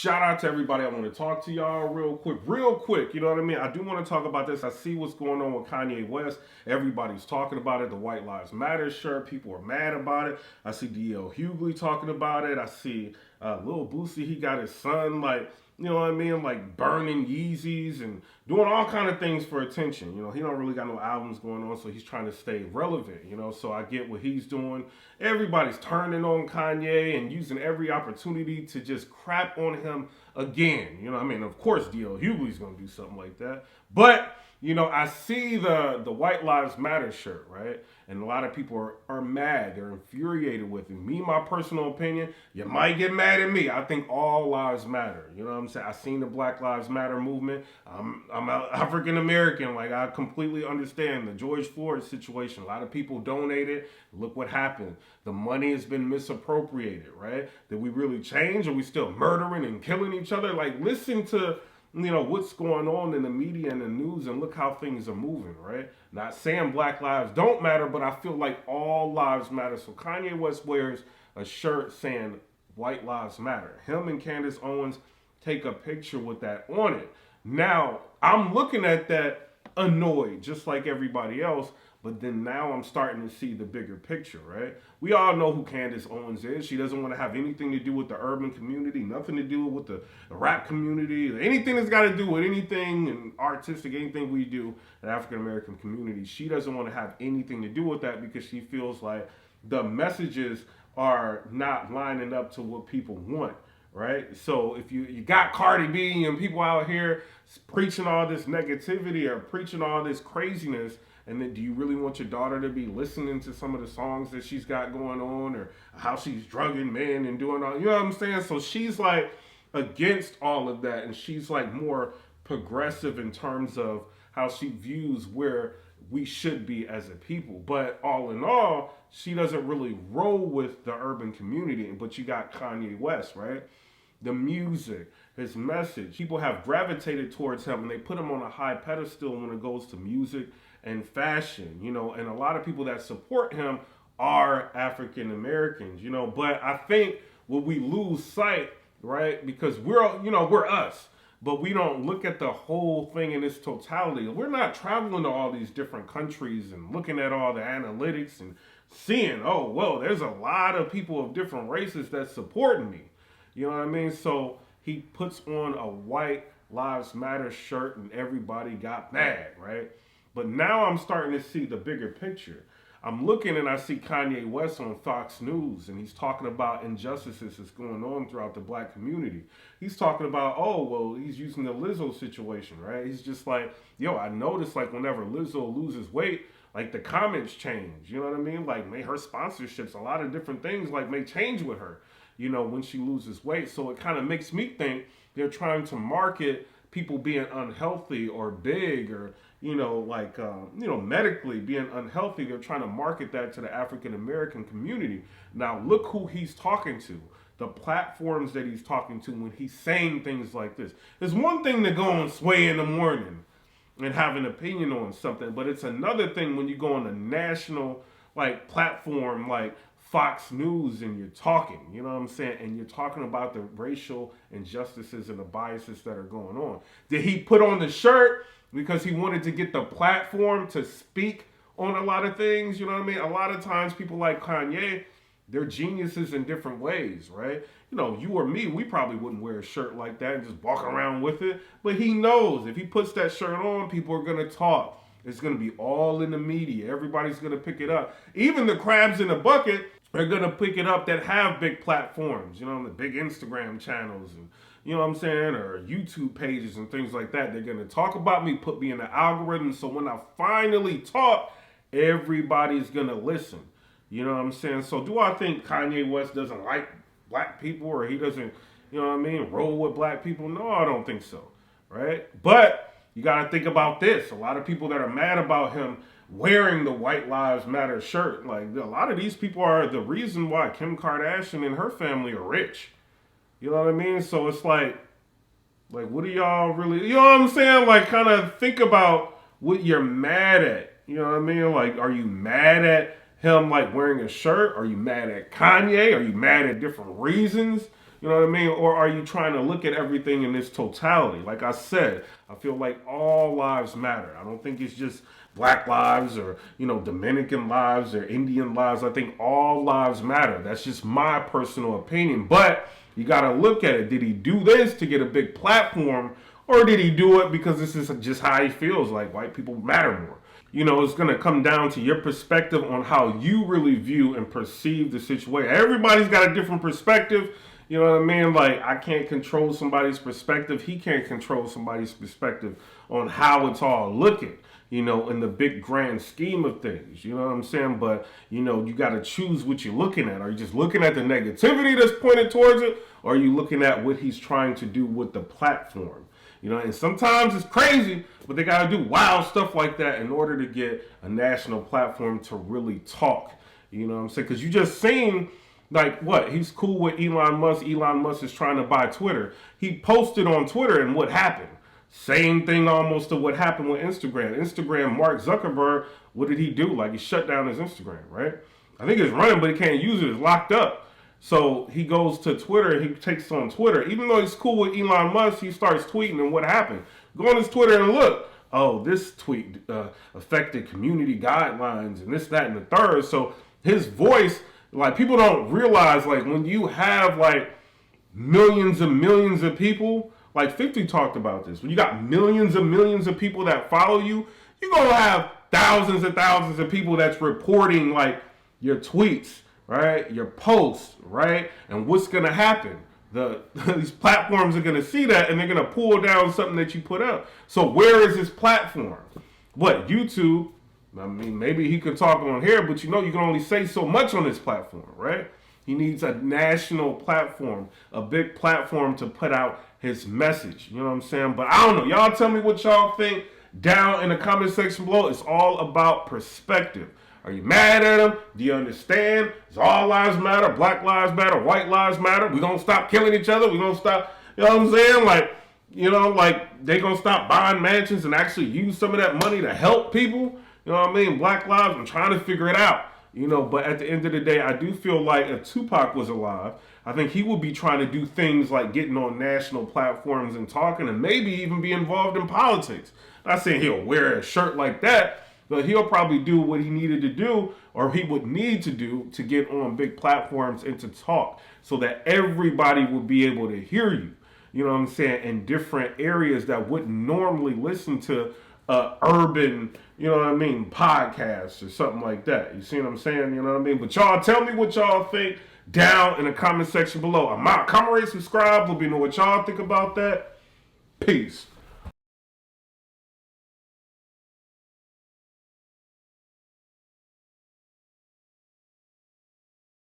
Shout out to everybody. I want to talk to y'all real quick. You know what I mean? I do want to talk about this. I see what's going on with Kanye West. Everybody's talking about it. The White Lives Matter shirt. People are mad about it. I see D.L. Hughley talking about it. I see Lil Boosie. He got his son you know what I mean, like burning Yeezys and doing all kind of things for attention. You know, he don't really got no albums going on, so he's trying to stay relevant. You know, so I get what he's doing. Everybody's turning on Kanye and using every opportunity to just crap on him again. You know, I mean, of course, D.L. Hughley's gonna do something like that, but you know, I see the White Lives Matter shirt, right? And a lot of people are mad. They're infuriated with it. Me, my personal opinion, you might get mad at me. I think all lives matter. You know what I'm saying? I seen the Black Lives Matter movement. I'm African American. Like, I completely understand the George Floyd situation. A lot of people donated. Look what happened. The money has been misappropriated, right? Did we really change? Are we still murdering and killing each other? Like, listen to what's going on in the media and the news, and look how things are moving, right? Not saying black lives don't matter, but I feel like all lives matter. So Kanye West wears a shirt saying white lives matter. Him and Candace Owens take a picture with that on it. Now, I'm looking at that annoyed, just like everybody else, but then now I'm starting to see the bigger picture, right? We all know who Candace Owens is. She doesn't want to have anything to do with the urban community, nothing to do with the rap community, anything that's got to do with anything and artistic, anything we do in the African American community. She doesn't want to have anything to do with that because she feels like the messages are not lining up to what people want. Right? So if you got Cardi B and people out here preaching all this negativity or preaching all this craziness, and then do you really want your daughter to be listening to some of the songs that she's got going on, or how she's drugging men and doing all, you know what I'm saying? So she's like against all of that, and she's like more progressive in terms of how she views where we should be as a people. But all in all, she doesn't really roll with the urban community. But you got Kanye West, right? The music, his message. People have gravitated towards him and they put him on a high pedestal when it goes to music and fashion, and a lot of people that support him are African Americans, but I think what we lose sight, right? Because we're us, but we don't look at the whole thing in its totality. We're not traveling to all these different countries and looking at all the analytics and seeing, oh, well, there's a lot of people of different races that supporting me. You know what I mean? So he puts on a White Lives Matter shirt and everybody got mad, right? But now I'm starting to see the bigger picture. I'm looking and I see Kanye West on Fox News, and he's talking about injustices that's going on throughout the black community. He's talking about, oh, well, he's using the Lizzo situation, right? He's just like, yo, I noticed like whenever Lizzo loses weight, like the comments change. You know what I mean? Like, her sponsorships, a lot of different things like may change with her, when she loses weight. So it kind of makes me think they're trying to market people being unhealthy or big or, medically being unhealthy. They're trying to market that to the African American community. Now, look who he's talking to. The platforms that he's talking to when he's saying things like this. It's one thing to go on Sway in the morning and have an opinion on something, but it's another thing when you go on a national platform like Fox News and you're talking, you know what I'm saying? And you're talking about the racial injustices and the biases that are going on. Did he put on the shirt because he wanted to get the platform to speak on a lot of things? You know what I mean? A lot of times people like Kanye, they're geniuses in different ways, right? You or me, we probably wouldn't wear a shirt like that and just walk around with it. But he knows if he puts that shirt on, people are going to talk. It's going to be all in the media. Everybody's going to pick it up. Even the crabs in the bucket are going to pick it up that have big platforms, the big Instagram channels and, you know what I'm saying, or YouTube pages and things like that. They're going to talk about me, put me in the algorithm. So when I finally talk, everybody's going to listen. You know what I'm saying? So do I think Kanye West doesn't like black people or he doesn't, roll with black people? No, I don't think so, right? But you got to think about this. A lot of people that are mad about him wearing the White Lives Matter shirt, like a lot of these people are the reason why Kim Kardashian and her family are rich. You know what I mean? So it's like what do y'all really, you know what I'm saying? Like, kind of think about what you're mad at. You know what I mean? Like, are you mad at him wearing a shirt? Are you mad at Kanye? Are you mad at different reasons? You know what I mean? Or are you trying to look at everything in its totality? Like I said, I feel like all lives matter. I don't think it's just black lives or, Dominican lives or Indian lives. I think all lives matter. That's just my personal opinion. But you got to look at it. Did he do this to get a big platform, or did he do it because this is just how he feels like white people matter more? It's going to come down to your perspective on how you really view and perceive the situation. Everybody's got a different perspective. You know what I mean? Like, I can't control somebody's perspective. He can't control somebody's perspective on how it's all looking, in the big grand scheme of things. You know what I'm saying? But, you got to choose what you're looking at. Are you just looking at the negativity that's pointed towards it? Or are you looking at what he's trying to do with the platform? And sometimes it's crazy, but they got to do wild stuff like that in order to get a national platform to really talk. You know what I'm saying? Because you just seen, like, what? He's cool with Elon Musk. Elon Musk is trying to buy Twitter. He posted on Twitter, and what happened? Same thing almost to what happened with Instagram. Instagram, Mark Zuckerberg, what did he do? Like, he shut down his Instagram, right? I think it's running, but he can't use it. It's locked up. So he goes to Twitter, he takes on Twitter. Even though he's cool with Elon Musk, he starts tweeting, and what happened? Go on his Twitter and look. Oh, this tweet affected community guidelines and this, that, and the third. So his voice, like, people don't realize, like, when you have, like, millions and millions of people, like 50 talked about this. When you got millions and millions of people that follow you, you're going to have thousands and thousands of people that's reporting, like, your tweets, right? Your posts, right? And what's going to happen? These platforms are going to see that, and they're going to pull down something that you put up. So where is his platform? What, YouTube? I mean, maybe he could talk on here, but you can only say so much on this platform, right? He needs a national platform, a big platform to put out his message. You know what I'm saying? But I don't know. Y'all tell me what y'all think down in the comment section below. It's all about perspective. Are you mad at him? Do you understand? Does all lives matter? Black lives matter? White lives matter? We gonna stop killing each other? We gonna stop, you know what I'm saying? Like they gonna stop buying mansions and actually use some of that money to help people? You know what I mean? Black lives, I'm trying to figure it out. But at the end of the day, I do feel like if Tupac was alive, I think he would be trying to do things like getting on national platforms and talking, and maybe even be involved in politics. Not saying he'll wear a shirt like that, but he'll probably do what he needed to do, or he would need to do, to get on big platforms and to talk so that everybody would be able to hear you. You know what I'm saying? In different areas that wouldn't normally listen to urban, podcasts or something like that. You see what I'm saying? You know what I mean? But y'all tell me what y'all think down in the comment section below. I'm out. Comment, rate, subscribe. Let me know what y'all think about that. Peace.